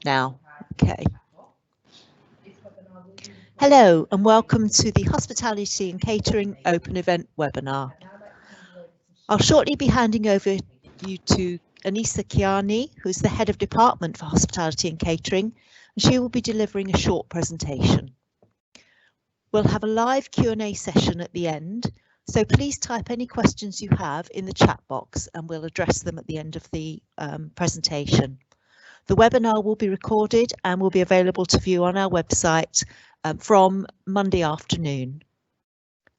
Now, okay. Hello and welcome to the Hospitality and Catering Open Event webinar. I'll shortly be handing over you to Anissa Kiani, who's the Head of Department for Hospitality and Catering, and she will be delivering a short presentation. We'll have a live Q&A session at the end, so please type any questions you have in the chat box and we'll address them at the end of the presentation. The webinar will be recorded and will be available to view on our website from Monday afternoon.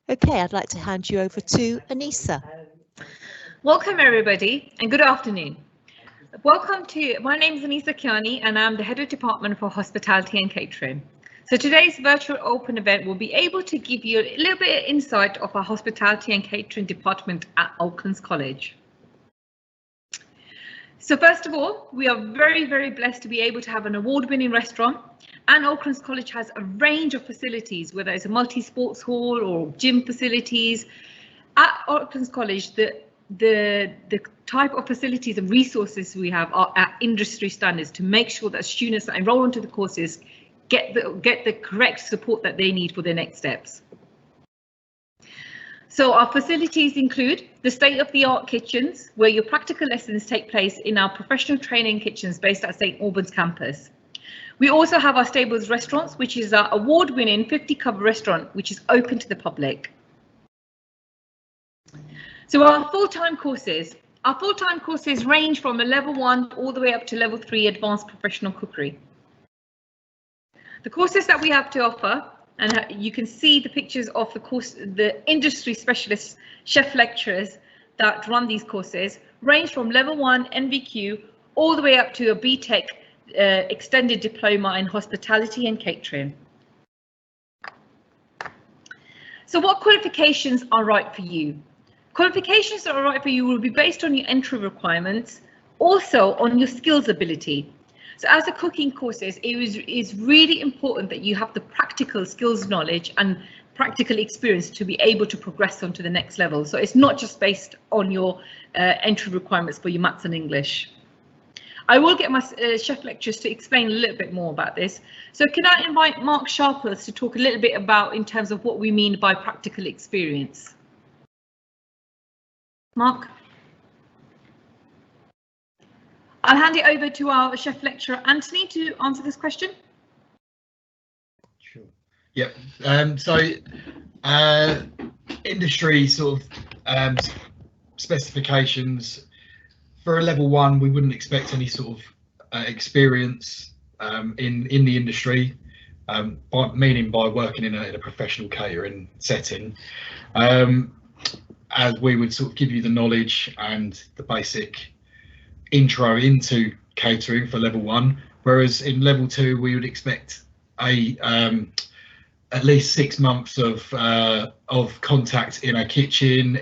Okay, I'd like to hand you over to Anissa. Welcome everybody and good afternoon. My name is Anissa Kiani and I'm the Head of Department for Hospitality and Catering. So today's virtual open event will be able to give you a little bit of insight of our Hospitality and Catering Department at Oaklands College. So first of all, we are very, very blessed to be able to have an award-winning restaurant, and Oaklands College has a range of facilities, whether it's a multi-sports hall or gym facilities. At Oaklands College, the type of facilities and resources we have are at industry standards to make sure that students that enroll into the courses get the correct support that they need for their next steps. So our facilities include the state-of-the-art kitchens, where your practical lessons take place in our professional training kitchens based at St. Albans campus. We also have our Stables restaurants, which is our award-winning 50-cover restaurant, which is open to the public. So our full-time courses range from a level 1 all the way up to level 3 advanced professional cookery. The courses that we have to offer, and you can see the pictures of the industry specialist chef lecturers that run these courses, range from level 1 NVQ all the way up to a BTEC extended diploma in hospitality and catering. So what qualifications are right for you? Qualifications that are right for you will be based on your entry requirements, also on your skills ability. So as a cooking courses, it is really important that you have the practical skills knowledge and practical experience to be able to progress on to the next level. So it's not just based on your entry requirements for your maths and English. I will get my chef lecturers to explain a little bit more about this. So can I invite Mark Sharpless to talk a little bit about in terms of what we mean by practical experience? Mark? I'll hand it over to our chef lecturer, Anthony, to answer this question. Sure. Yep. Industry sort of specifications for a level 1, we wouldn't expect any sort of experience in the industry, meaning by working in a professional catering setting. As we would sort of give you the knowledge and the basic intro into catering for level 1, whereas in level 2 we would expect at least 6 months of contact in a kitchen,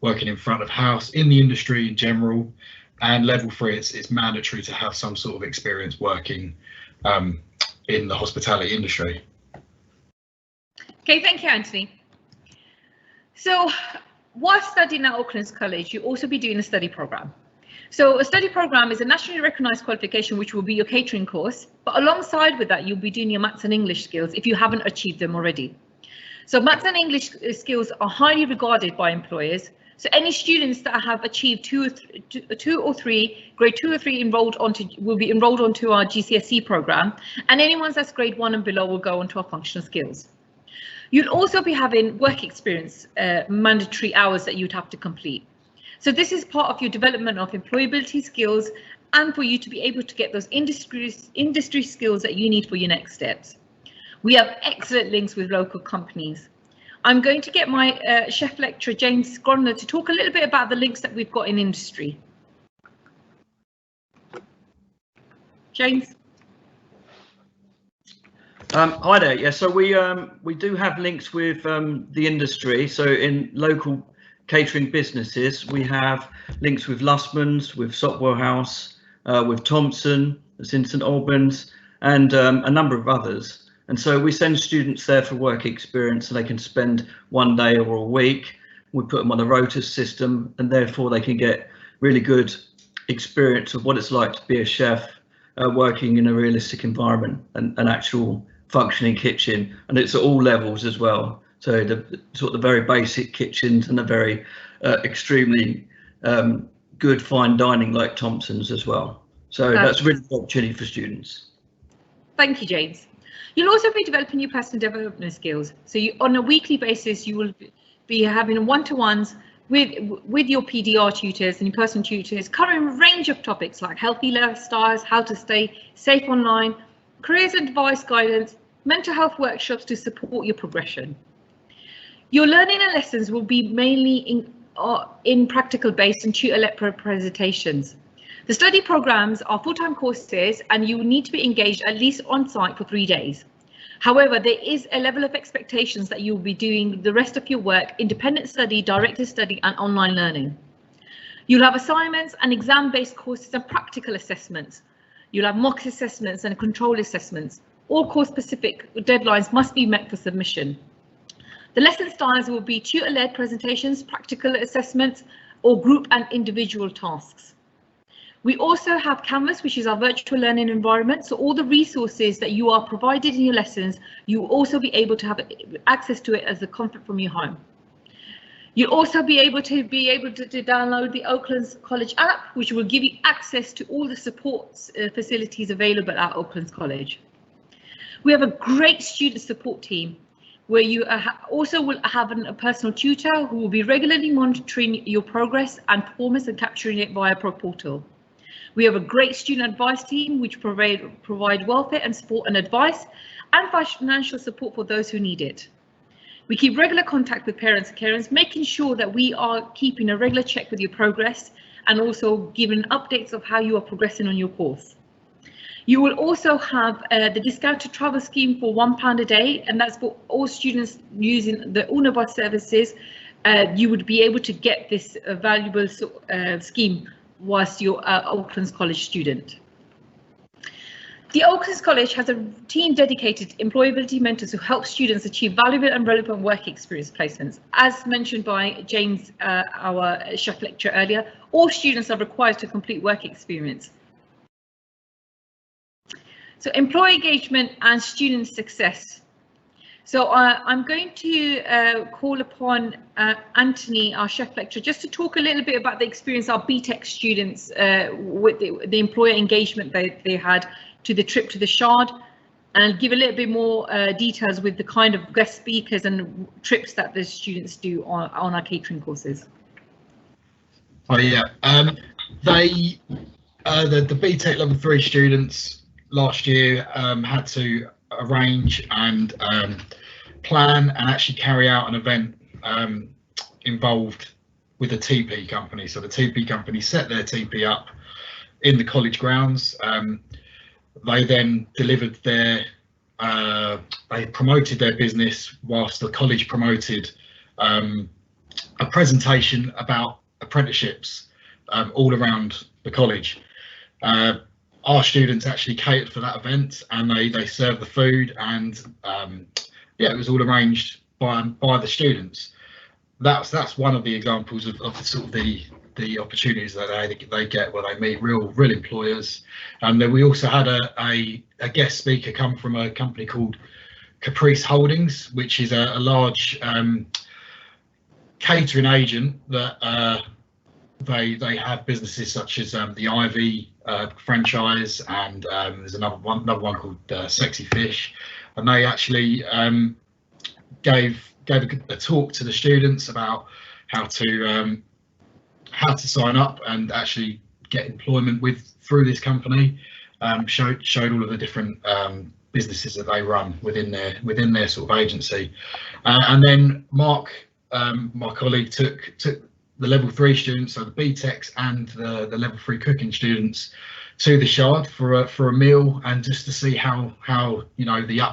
working in front of house, in the industry in general, and level 3 it's mandatory to have some sort of experience working in the hospitality industry. Okay, thank you, Anthony. So while studying at Oaklands College, you'll also be doing a study program. So a study program is a nationally recognised qualification, which will be your catering course, but alongside with that, you'll be doing your maths and English skills if you haven't achieved them already. So maths and English skills are highly regarded by employers. So any students that have achieved grade 2 or 3 will be enrolled onto our GCSE program, and anyone that's grade 1 and below will go onto our functional skills. You'll also be having work experience, mandatory hours that you'd have to complete. So this is part of your development of employability skills and for you to be able to get those industry skills that you need for your next steps. We have excellent links with local companies. I'm going to get my chef lecturer, James Gronler, to talk a little bit about the links that we've got in industry. James. Hi there. Yeah, so we do have links with the industry. So in local catering businesses, we have links with Lustman's, with Sopwell House, with Thompson, that's in St Albans, and a number of others. And so we send students there for work experience, so they can spend 1 day or a week. We put them on the rota system, and therefore they can get really good experience of what it's like to be a chef working in a realistic environment and an actual functioning kitchen, and it's at all levels as well. So the sort of the very basic kitchens and the very extremely good fine dining like Thompson's as well. So that's really an opportunity for students. Thank you, James. You'll also be developing your personal development skills. So on a weekly basis, you will be having one-to-ones with your PDR tutors and your personal tutors, covering a range of topics like healthy lifestyles, how to stay safe online, careers and advice guidance, mental health workshops to support your progression. Your learning and lessons will be mainly in practical based and tutor-led presentations. The study programs are full-time courses and you will need to be engaged at least on site for 3 days. However, there is a level of expectations that you will be doing the rest of your work, independent study, directed study and online learning. You'll have assignments and exam-based courses and practical assessments. You'll have mock assessments and control assessments. All course-specific deadlines must be met for submission. The lesson styles will be tutor-led presentations, practical assessments, or group and individual tasks. We also have Canvas, which is our virtual learning environment. So all the resources that you are provided in your lessons, you will also be able to have access to it as the comfort from your home. You'll also be able to download the Oaklands College app, which will give you access to all the support facilities available at Oaklands College. We have a great student support team where you also will have a personal tutor who will be regularly monitoring your progress and performance and capturing it via Pro Portal. We have a great student advice team which provide welfare and support and advice and financial support for those who need it. We keep regular contact with parents and carers, making sure that we are keeping a regular check with your progress and also giving updates of how you are progressing on your course. You will also have the discounted travel scheme for £1 a day, and that's for all students using the Unibus services. You would be able to get this valuable scheme whilst you're an Oaklands College student. The Oaklands College has a team dedicated employability mentors who help students achieve valuable and relevant work experience placements. As mentioned by James, our chef lecturer earlier, all students are required to complete work experience. So employee engagement and student success. So I'm going to call upon Anthony, our chef lecturer, just to talk a little bit about the experience our BTEC students with the employer engagement they had to the trip to the Shard, and give a little bit more details with the kind of guest speakers and trips that the students do on our catering courses. Oh yeah, the BTEC level 3 students last year had to arrange and plan and actually carry out an event involved with a TP company. So the TP company set their TP up in the college grounds. They then delivered they promoted their business whilst the college promoted a presentation about apprenticeships all around the college. Our students actually catered for that event, and they served the food, and yeah, it was all arranged by the students. That's one of the examples of sort of the opportunities that they get where they meet real employers. And then we also had a guest speaker come from a company called Caprice Holdings, which is a large catering agent that they have businesses such as the Ivy franchise, and there's another one called Sexy Fish, and they actually gave a talk to the students about how to sign up and actually get employment through this company. Showed all of the different businesses that they run within their sort of agency, and then Mark, my colleague, took the level 3 students, so the BTECs and the level 3 cooking students, to the Shard for a meal, and just to see how you know the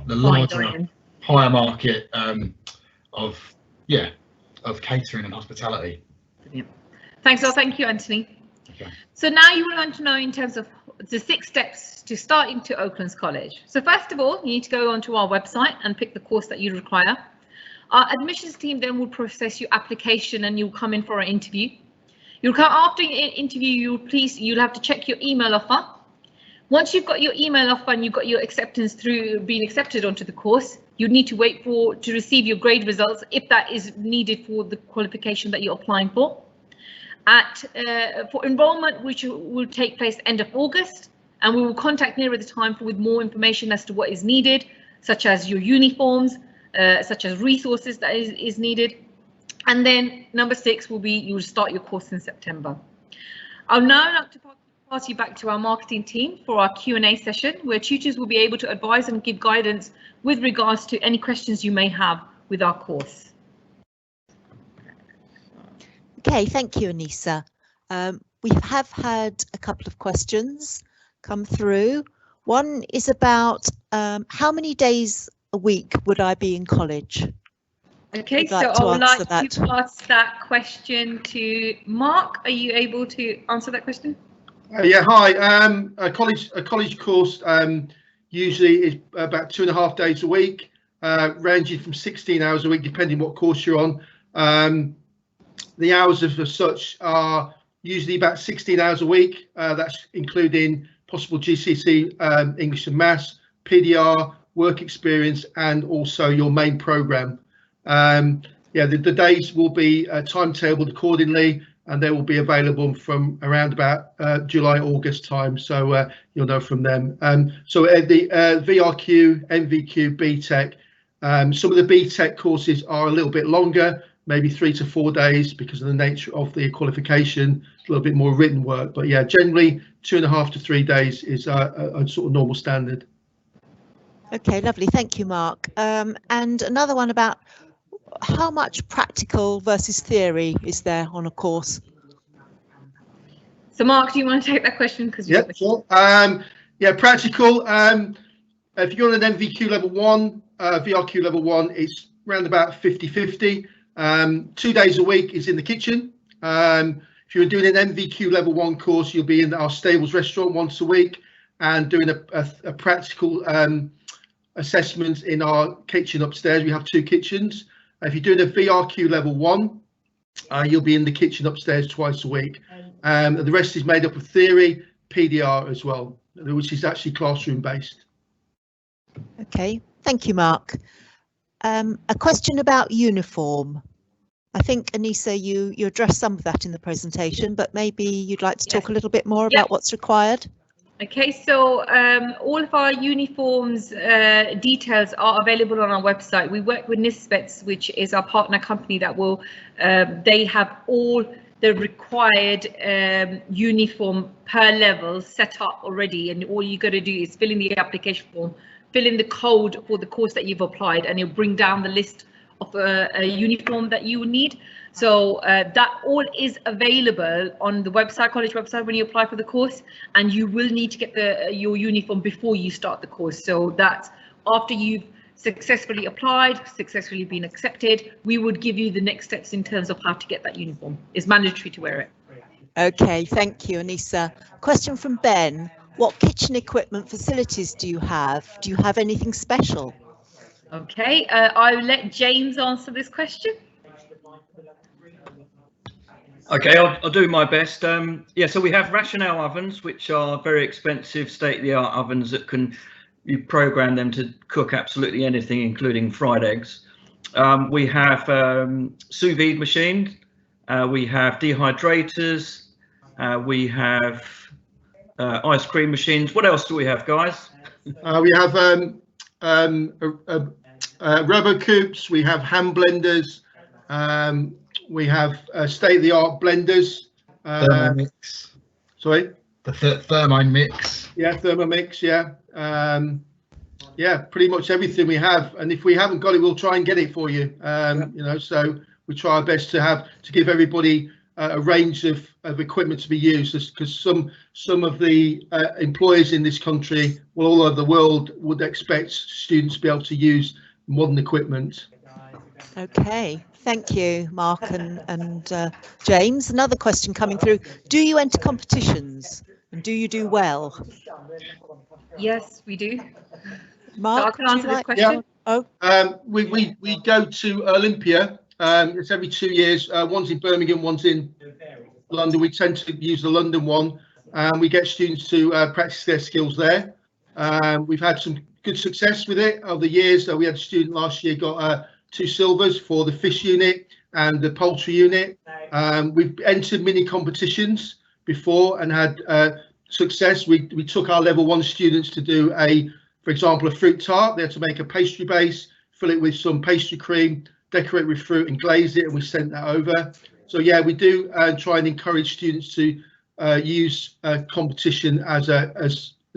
larger higher market of catering and hospitality. Brilliant. Thanks. Well, thank you, Anthony. Okay. So now you will want to know in terms of the 6 steps to starting to Oaklands College. So first of all, you need to go onto our website and pick the course that you require. Our admissions team then will process your application and you'll come in for an interview. You'll come after your interview. You'll have to check your email offer. Once you've got your email offer and you've got your acceptance through being accepted onto the course, you need to wait to receive your grade results if that is needed for the qualification that you're applying for. For enrolment, which will take place end of August, and we will contact nearer the time with more information as to what is needed, such as your uniforms, such as resources that is needed. And then number 6 will be you will start your course in September. I'll now like to pass you back to our marketing team for our Q&A session, where tutors will be able to advise and give guidance with regards to any questions you may have with our course. Okay, thank you, Anissa. We have had a couple of questions come through. One is about how many days a week would I be in college? Okay, so I would like to pass that question to Mark. Are you able to answer that question? Yeah, hi. A college course usually is about 2.5 days a week, ranging from 16 hours a week, depending what course you're on. The hours of such are usually about 16 hours a week. That's including possible GCSE, English and Maths, PDR, work experience, and also your main programme. Yeah, the days will be timetabled accordingly, and they will be available from around about July, August time. So you'll know from them. So the VRQ, NVQ, BTEC, some of the BTEC courses are a little bit longer, maybe 3 to 4 days because of the nature of the qualification, a little bit more written work. But yeah, generally 2.5 to 3 days is a sort of normal standard. Okay, lovely. Thank you, Mark. And another one about how much practical versus theory is there on a course? So Mark, do you want to take that question? Yeah, sure. Yeah, practical. If you're on an NVQ level 1, VRQ level 1, it's around about 50-50. 2 days a week is in the kitchen. If you're doing an NVQ level 1 course, you'll be in our Stables restaurant once a week and doing a practical assessment in our kitchen upstairs. We have 2 kitchens. If you're doing a VRQ level 1, you'll be in the kitchen upstairs twice a week. The rest is made up of theory, PDR as well, which is actually classroom based. Okay, thank you, Mark. A question about uniform. I think, Anissa, you addressed some of that in the presentation, but maybe you'd like to talk a little bit more about what's required. Okay, so all of our uniforms details are available on our website. We work with Nisbets, which is our partner company that will, they have all the required uniform per level set up already, and all you got to do is fill in the application form, fill in the code for the course that you've applied, and it'll bring down the list of a uniform that you would need. So that all is available on the website, college website, when you apply for the course, and you will need to get your uniform before you start the course. So that's after you've successfully applied, successfully been accepted, we would give you the next steps in terms of how to get that uniform. It's mandatory to wear it. Okay, thank you, Anissa. Question from Ben. What kitchen equipment facilities do you have? Do you have anything special? Okay, I'll let James answer this question. Okay, I'll do my best. Yeah, so we have rationale ovens, which are very expensive state-of-the-art ovens that you program them to cook absolutely anything, including fried eggs. We have sous vide machines. We have dehydrators. We have ice cream machines. What else do we have, guys? We have rubber coops. We have hand blenders. We have state-of-the-art blenders. Thermomix. Sorry? The Thermomix. Yeah, Thermomix, yeah. Yeah, pretty much everything we have. And if we haven't got it, we'll try and get it for you. You know, so we try our best to give everybody a range of equipment to be used, because some of the employers in this country, well, all over the world, would expect students to be able to use modern equipment. Okay, thank you, Mark and James. Another question coming through. Do you enter competitions and do you do well? Yes, we do. Mark, so I can answer this question. Yeah. Oh. We go to Olympia. It's every 2 years. One's in Birmingham, one's in London, we tend to use the London one, and we get students to practice their skills there. We've had some good success with it over the years. We had a student last year got 2 silvers for the fish unit and the poultry unit. We've entered mini competitions before and had success. We took our level 1 students to do for example, a fruit tart. They had to make a pastry base, fill it with some pastry cream, decorate with fruit and glaze it, and we sent that over. So yeah, we do try and encourage students to use competition as a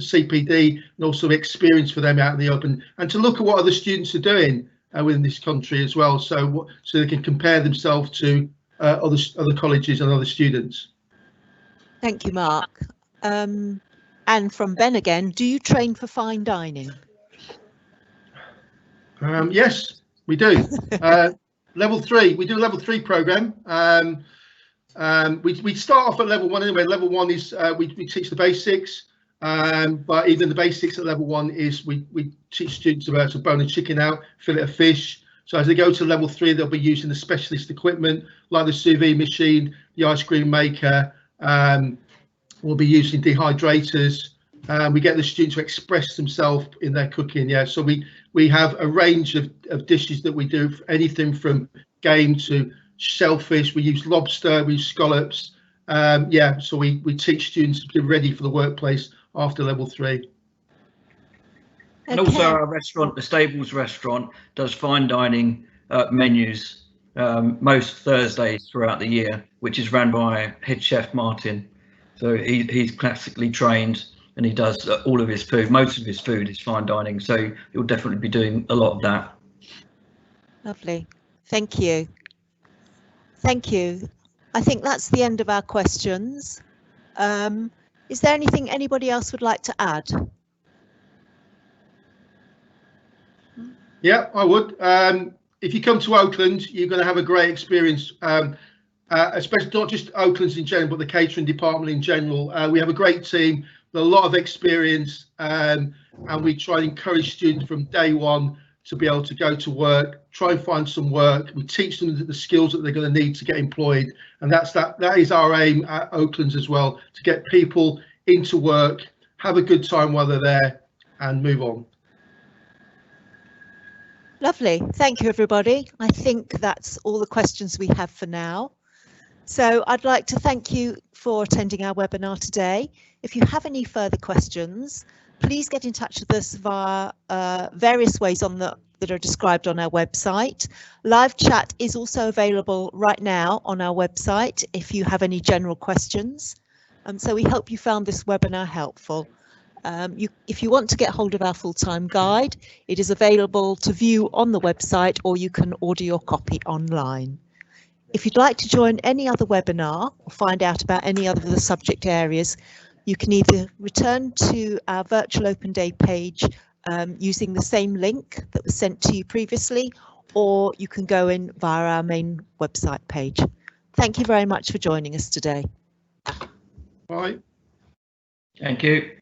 CPD and also experience for them out in the open, and to look at what other students are doing within this country as well, so they can compare themselves to other colleges and other students. Thank you, Mark. And from Ben again, do you train for fine dining? Yes, we do. Level 3, we do a level 3 program. We start off at level 1 anyway. Level 1 is we teach the basics, but even the basics at level 1 is we teach students about to bone a chicken out, fillet a fish. So as they go to level 3, they'll be using the specialist equipment like the sous vide machine, the ice cream maker. We'll be using dehydrators. We get the students to express themselves in their cooking. Yeah, so we have a range of dishes that we do, anything from game to shellfish. We use lobster, we use scallops. Yeah, so we teach students to be ready for the workplace after level 3. And also our restaurant, the Stables restaurant, does fine dining menus most Thursdays throughout the year, which is run by head chef Martin. So he's classically trained, and he does all of his food. Most of his food is fine dining, so he'll definitely be doing a lot of that. Lovely. Thank you. Thank you. I think that's the end of our questions. Is there anything anybody else would like to add? Yeah, I would. If you come to Oakland, you're going to have a great experience, especially not just Oakland's in general, but the catering department in general. We have a great team with a lot of experience, and we try and encourage students from day 1 to be able to go to work, try and find some work. We teach them the skills that they're going to need to get employed, and that is our aim at Oakland's as well, to get people into work, have a good time while they're there, and move on. Lovely. Thank you, everybody. I think that's all the questions we have for now. So I'd like to thank you for attending our webinar today. If you have any further questions, please get in touch with us via various ways that are described on our website. Live chat is also available right now on our website if you have any general questions. So we hope you found this webinar helpful. If you want to get hold of our full-time guide, it is available to view on the website, or you can order your copy online. If you'd like to join any other webinar or find out about any other of the subject areas, you can either return to our virtual open day page using the same link that was sent to you previously, or you can go in via our main website page. Thank you very much for joining us today. Bye. Thank you.